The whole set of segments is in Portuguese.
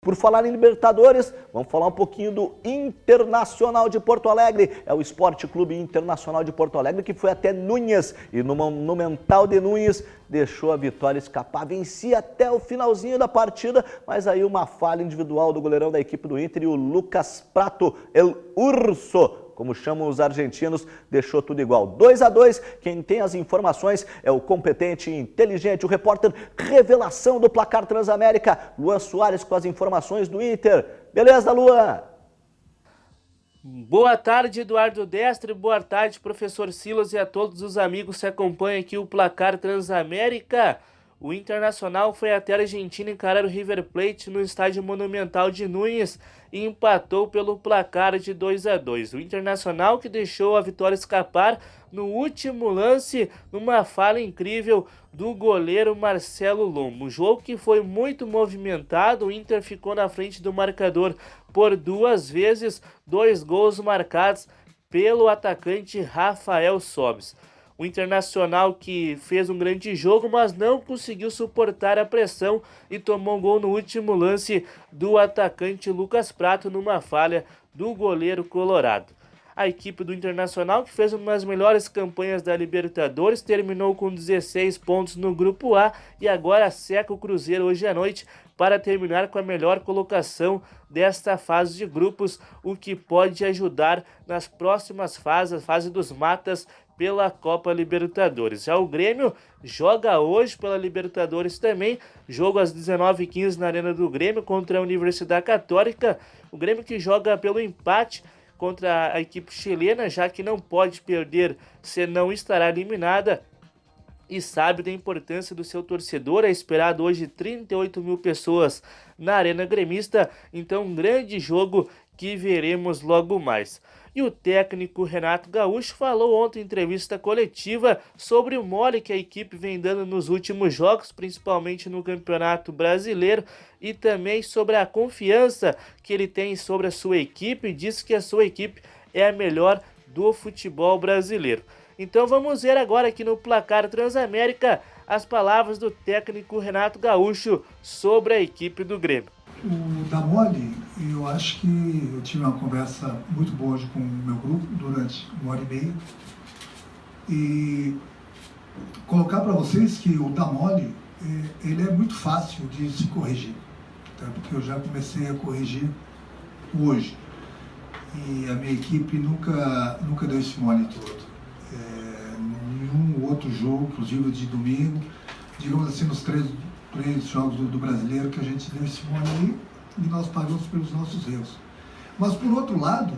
Por falar em Libertadores, vamos falar um pouquinho do Internacional de Porto Alegre. É o Esporte Clube Internacional de Porto Alegre que foi até Núñez e no Monumental de Núñez deixou a vitória escapar. Vencia até o finalzinho da partida, mas aí uma falha individual do goleirão da equipe do Inter e o Lucas Prato, El Urso, como chamam os argentinos, deixou tudo igual. 2-2, quem tem as informações é o competente e inteligente, o repórter revelação do Placar Transamérica, Luan Soares, com as informações do Inter. Beleza, Luan? Boa tarde, Eduardo Destre, boa tarde, professor Silas e a todos os amigos que acompanham aqui o Placar Transamérica. O Internacional foi até a Argentina encarar o River Plate no estádio Monumental de Núñez e empatou pelo placar de 2-2. O Internacional que deixou a vitória escapar no último lance, numa falha incrível do goleiro Marcelo Lombo. Um jogo que foi muito movimentado, o Inter ficou na frente do marcador por 2 vezes, 2 gols marcados pelo atacante Rafael Sobis. O Internacional que fez um grande jogo, mas não conseguiu suportar a pressão e tomou um gol no último lance do atacante Lucas Prato numa falha do goleiro colorado. A equipe do Internacional, que fez uma das melhores campanhas da Libertadores, terminou com 16 pontos no Grupo A e agora seca o Cruzeiro hoje à noite para terminar com a melhor colocação desta fase de grupos, o que pode ajudar nas próximas fases, a fase dos matas, pela Copa Libertadores. Já o Grêmio joga hoje pela Libertadores também, jogo às 19h15 na Arena do Grêmio contra a Universidade Católica. O Grêmio que joga pelo empate contra a equipe chilena, já que não pode perder, senão estará eliminada. E sabe da importância do seu torcedor, é esperado hoje 38 mil pessoas na Arena Gremista, então um grande jogo que veremos logo mais. E o técnico Renato Gaúcho falou ontem em entrevista coletiva sobre o mole que a equipe vem dando nos últimos jogos, principalmente no Campeonato Brasileiro, e também sobre a confiança que ele tem sobre a sua equipe, e disse que a sua equipe é a melhor do futebol brasileiro. Então vamos ver agora aqui no Placar Transamérica as palavras do técnico Renato Gaúcho sobre a equipe do Grêmio. O Damoli, eu acho que eu tive uma conversa muito boa hoje com o meu grupo durante 1h30 e colocar para vocês que o Damoli, ele é muito fácil de se corrigir, tá? Porque eu já comecei a corrigir hoje e a minha equipe nunca deu esse mole todo. Nenhum outro jogo, inclusive de domingo, digamos assim, nos três jogos do brasileiro que a gente deu esse mole aí e nós pagamos pelos nossos erros. Mas por outro lado,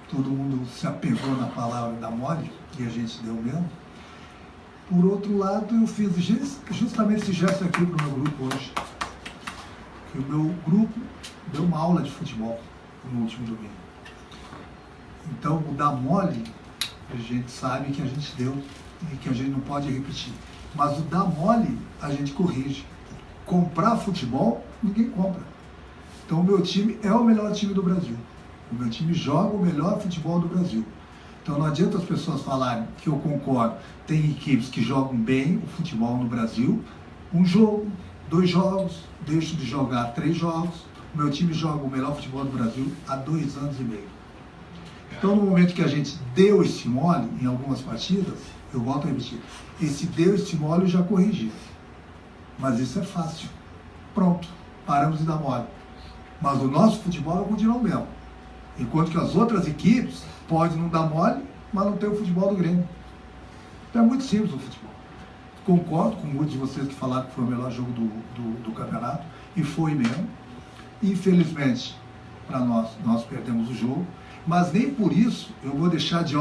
todo mundo se apegou na palavra da mole e a gente deu mesmo. Por outro lado, eu fiz justamente esse gesto aqui para o meu grupo hoje. Que o meu grupo deu uma aula de futebol no último domingo. Então, o da mole, a gente sabe que a gente deu e que a gente não pode repetir. Mas o dar mole, a gente corrige. Comprar futebol, ninguém compra. Então o meu time é o melhor time do Brasil. O meu time joga o melhor futebol do Brasil. Então não adianta as pessoas falarem que eu concordo. Tem equipes que jogam bem o futebol no Brasil. Um jogo, 2 jogos, deixo de jogar 3 jogos. O meu time joga o melhor futebol do Brasil há 2 anos e meio. Então no momento que a gente deu esse mole em algumas partidas, eu volto a repetir, esse deu esse mole eu já corrigi. Mas isso é fácil. Pronto, paramos de dar mole. Mas o nosso futebol vai continuar o mesmo. Enquanto que as outras equipes podem não dar mole, mas não tem o futebol do Grêmio. Então é muito simples o futebol. Concordo com muitos de vocês que falaram que foi o melhor jogo do campeonato, e foi mesmo. Infelizmente, para nós perdemos o jogo, mas nem por isso eu vou deixar de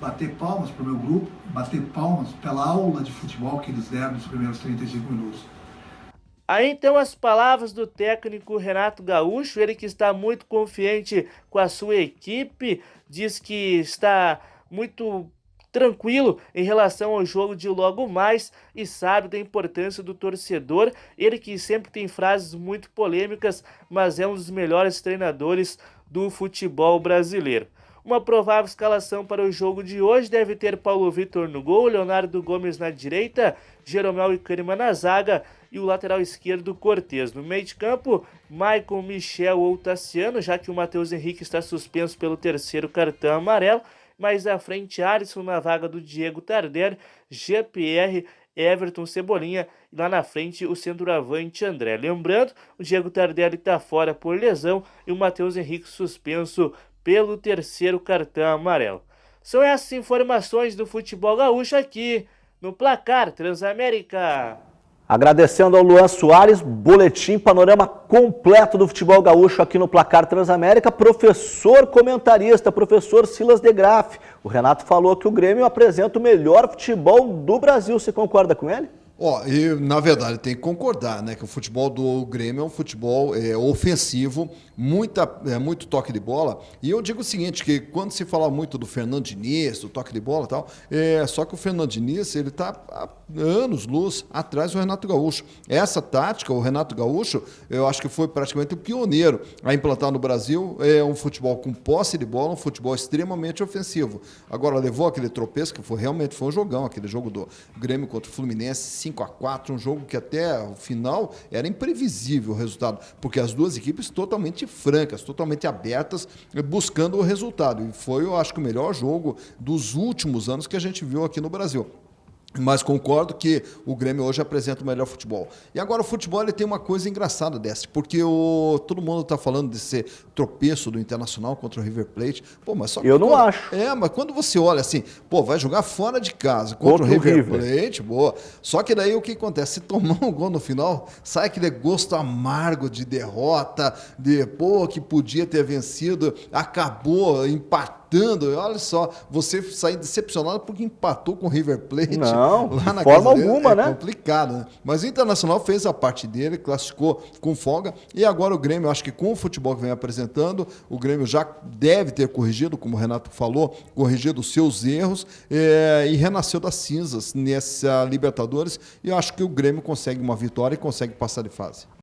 bater palmas para o meu grupo, bater palmas pela aula de futebol que eles deram nos primeiros 35 minutos. Aí então as palavras do técnico Renato Gaúcho, ele que está muito confiante com a sua equipe, diz que está muito tranquilo em relação ao jogo de logo mais e sabe da importância do torcedor. Ele que sempre tem frases muito polêmicas, mas é um dos melhores treinadores do futebol brasileiro. Uma provável escalação para o jogo de hoje deve ter Paulo Vitor no gol, Leonardo Gomes na direita, Jeromel e Kahneman na zaga e o lateral esquerdo Cortez. No meio de campo, Maicon, Michel ou Tassiano, já que o Matheus Henrique está suspenso pelo terceiro cartão amarelo. Mais à frente, Alisson na vaga do Diego Tardelli, GPR, Everton, Cebolinha e lá na frente o centroavante André. Lembrando, o Diego Tardelli está fora por lesão e o Matheus Henrique suspenso pelo terceiro cartão amarelo. São essas informações do futebol gaúcho aqui no Placar Transamérica. Agradecendo ao Luan Soares, boletim, panorama completo do futebol gaúcho aqui no Placar Transamérica. Professor comentarista, professor Silas de Graff. O Renato falou que o Grêmio apresenta o melhor futebol do Brasil. Você concorda com ele? E na verdade tem que concordar, né, que o futebol do Grêmio é um futebol ofensivo, muito toque de bola. E eu digo o seguinte, que quando se fala muito do Fernando Diniz, do toque de bola e tal, só que o Fernando Diniz, ele está há anos-luz atrás do Renato Gaúcho. Essa tática, o Renato Gaúcho, eu acho que foi praticamente o pioneiro a implantar no Brasil um futebol com posse de bola, um futebol extremamente ofensivo. Agora levou aquele tropeço, que realmente foi um jogão, aquele jogo do Grêmio contra o Fluminense, 5-4, um jogo que até o final era imprevisível o resultado, porque as duas equipes totalmente francas, totalmente abertas, buscando o resultado. E foi, eu acho que o melhor jogo dos últimos anos que a gente viu aqui no Brasil. Mas concordo que o Grêmio hoje apresenta o melhor futebol. E agora o futebol ele tem uma coisa engraçada dessa, porque todo mundo está falando desse tropeço do Internacional contra o River Plate. Mas só que eu não acho. Mas quando você olha assim, vai jogar fora de casa contra o River Plate, boa. Só que daí o que acontece? Se tomar um gol no final, sai aquele gosto amargo de derrota, que podia ter vencido, acabou empatando. Olha só, você sair decepcionado porque empatou com o River Plate. Não, lá de na forma alguma, né? É complicado, né? Mas o Internacional fez a parte dele, classificou com folga. E agora o Grêmio, acho que com o futebol que vem apresentando, o Grêmio já deve ter corrigido, como o Renato falou, corrigido os seus erros e renasceu das cinzas nessa Libertadores. E eu acho que o Grêmio consegue uma vitória e consegue passar de fase.